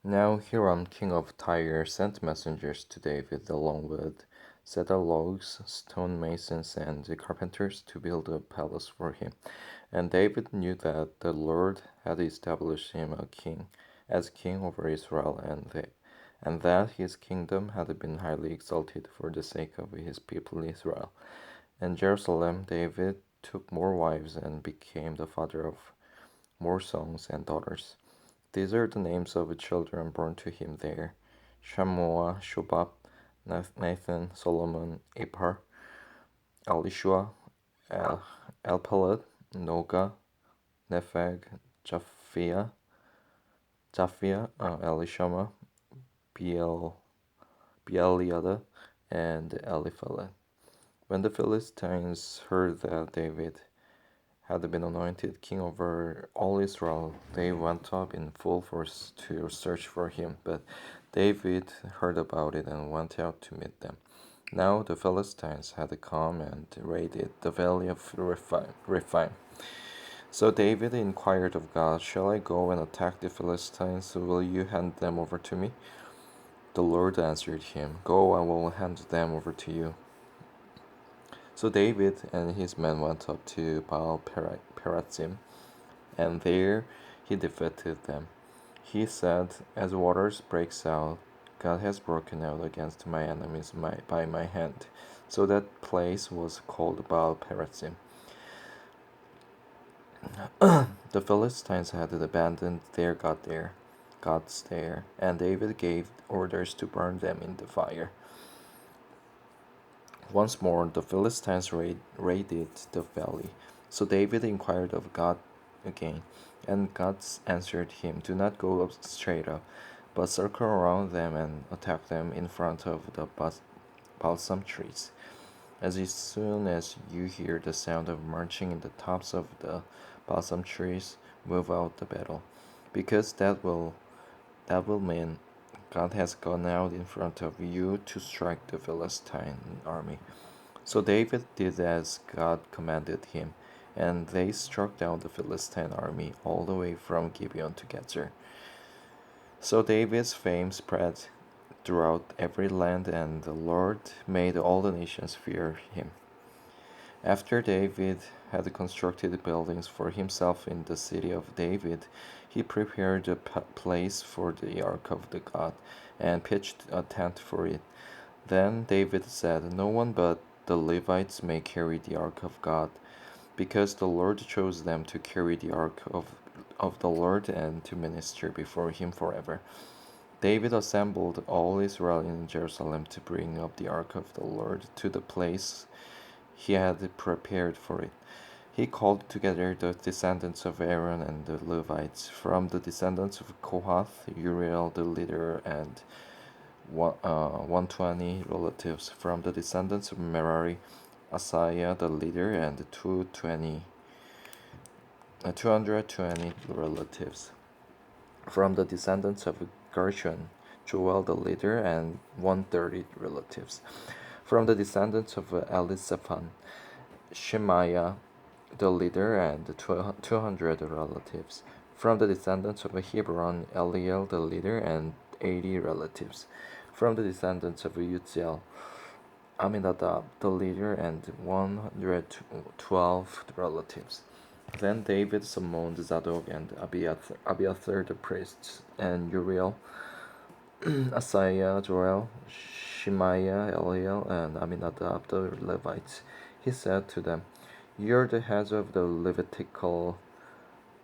Now Hiram, king of Tyre, sent messengers to David along with cedar logs, stonemasons, and carpenters to build a palace for him. And David knew that the Lord had established him as king over Israel, and that his kingdom had been highly exalted for the sake of his people Israel. In Jerusalem, David took more wives and became the father of more sons and daughters. These are the names of the children born to him there: Shammua, Shobab, Nathan, Solomon, Ipar, Elishua, Elpelad, Noga, Nepheg, Japhia, Elishama, Beel, Beeliada, and Eliphalet. When the Philistines heard that David had been anointed king over all Israel, they went up in full force to search for him. But David heard about it and went out to meet them. Now the Philistines had come and raided the valley of Rephaim. So David inquired of God, "Shall I go and attack the Philistines? Will you hand them over to me?" The Lord answered him, "Go, I will hand them over to you." So David and his men went up to Baal Perazim, and there he defeated them. He said, "As waters breaks out, God has broken out against my enemies by my hand." So that place was called Baal Perazim. The Philistines had abandoned their gods there, and David gave orders to burn them in the fire. Once more, the Philistines raided the valley. So David inquired of God again, and God answered him, "Do not go up straight up, but circle around them and attack them in front of the balsam trees. As soon as you hear the sound of marching in the tops of the balsam trees, move out the battle, because that will mean God has gone out in front of you to strike the Philistine army." So David did as God commanded him, and they struck down the Philistine army all the way from Gibeon to Gezer. So David's fame spread throughout every land, and the Lord made all the nations fear him. After David had constructed buildings for himself in the city of David, he prepared a place for the ark of the God and pitched a tent for it. Then David said, "No one but the Levites may carry the ark of God, because the Lord chose them to carry the ark of the Lord and to minister before him forever." David assembled all Israel in Jerusalem to bring up the ark of the Lord to the place he had prepared for it. He called together the descendants of Aaron and the Levites. From the descendants of Kohath, Uriel the leader and 120 relatives. From the descendants of Merari, Asaiah the leader and 220 relatives. From the descendants of Gershon, Joel the leader and 130 relatives. From the descendants of Elizaphan, Shemaiah the leader and 200 relatives. From the descendants of Hebron, Eliel the leader and 80 relatives. From the descendants of Uzziel, Aminadab the leader and 112 relatives. Then David summoned Zadok and Abiathar the priests, and Uriel, Asaiah, Joel, Shemaiah, Eliel, and Aminadab the Levites. He said to them, "You are the heads of the Levitical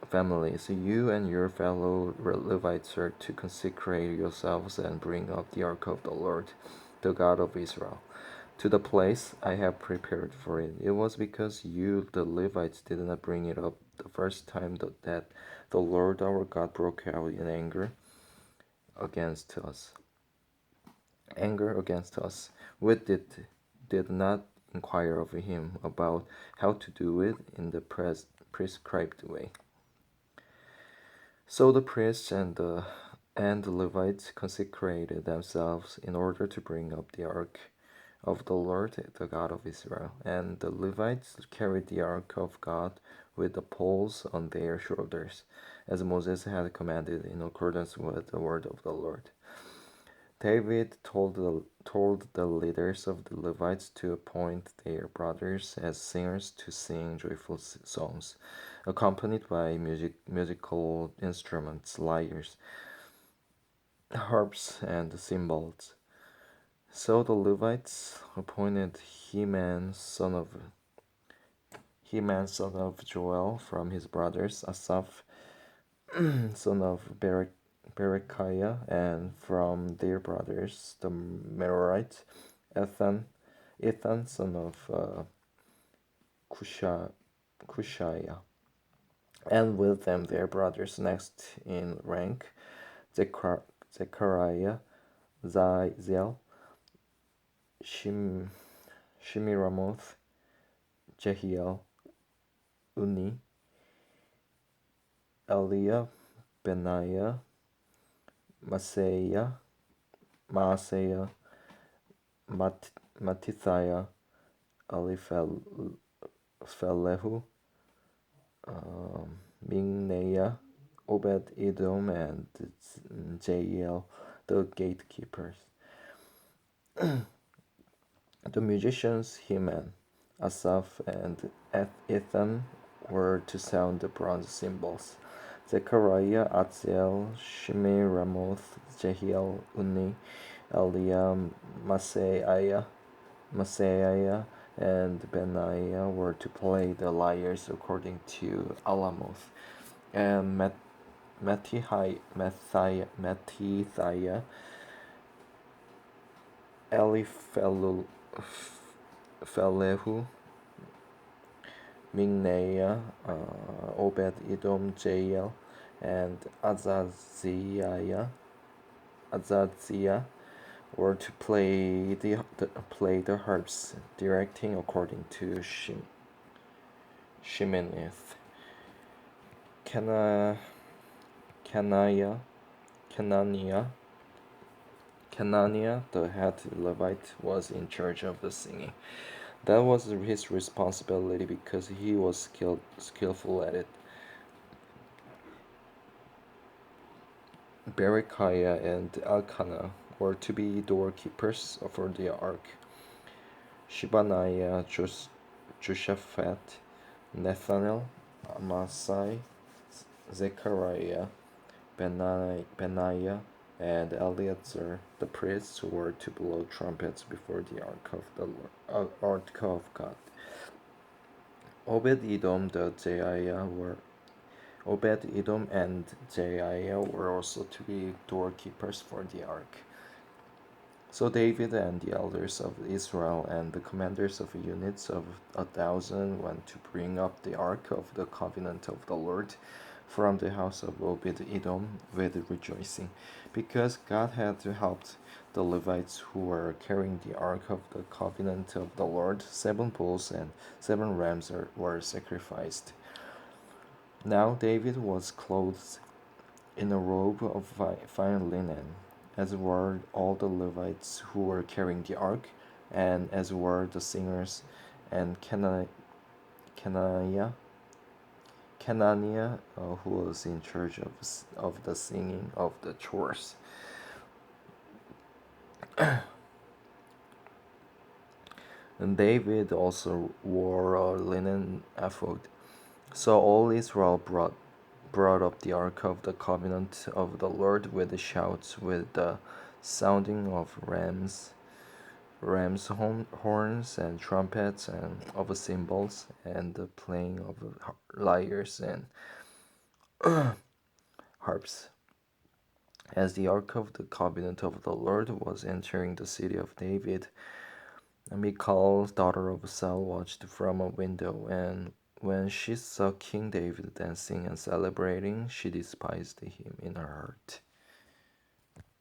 families. You and your fellow Levites are to consecrate yourselves and bring up the ark of the Lord, the God of Israel, to the place I have prepared for it." It was because you, the Levites, did not bring it up the first time that the Lord our God broke out in against us. Anger against us. We did not inquire of him about how to do it in the prescribed way. So the priests and the Levites consecrated themselves in order to bring up the ark of the Lord, the God of Israel. And the Levites carried the ark of God with the poles on their shoulders, as Moses had commanded in accordance with the word of the Lord. David told the leaders of the Levites to appoint their brothers as singers to sing joyful songs, accompanied by musical instruments, lyres, harps, and cymbals. So the Levites appointed Heman son of Joel from his brothers, Asaph son of Berechiah, and from their brothers the Merarites, Ethan son of Cushiah, and with them their brothers next in rank, Zechariah, Ziel, Shimiramoth, Jehiel, Uni, Eliah, Benaiah, Maaseiah, Mattithiah, Eliphelehu, Mingneiah, Obed-Edom, and Jael, the gatekeepers. The musicians Heman, Asaph, and Ethan were to sound the bronze cymbals. Zechariah, Atziel, Shimei, Ramoth, Jehiel, Uni, Eliah, Maaseiah, and Benaiah were to play the lyres according to Alamoth, and Mattithiah, Eliphelehu, Mingneiah, Obed-Edom, Jael, and Azaziah were to play the harps, directing according to Sheminith. Kenaniah, the head Levite, was in charge of the singing. That was his responsibility because he was skillful at it. Berechiah and Elkanah were to be doorkeepers for the ark. Shebaniah, Joshaphat, Nathanael, Amasai, Zechariah, Benaiah, and Eleazar, the priests, were to blow trumpets before the ark of God. Obed-Edom and Jaiah were also to be doorkeepers for the ark. So David and the elders of Israel and the commanders of units of 1,000 went to bring up the ark of the covenant of the Lord from the house of Obed-Edom with rejoicing, because God had helped the Levites who were carrying the ark of the covenant of the Lord. 7 bulls and 7 rams were sacrificed. Now David was clothed in a robe of fine linen, as were all the Levites who were carrying the ark, and as were the singers, and Kenaniah, who was in charge of the singing of the chores. And David also wore a linen ephod. So all Israel brought up the ark of the covenant of the Lord with the shouts, with the sounding of ram's horns and trumpets and of cymbals, and the playing of lyres and harps. As the ark of the covenant of the Lord was entering the city of David, Michal, daughter of Saul, watched from a window, and when she saw King David dancing and celebrating, she despised him in her heart.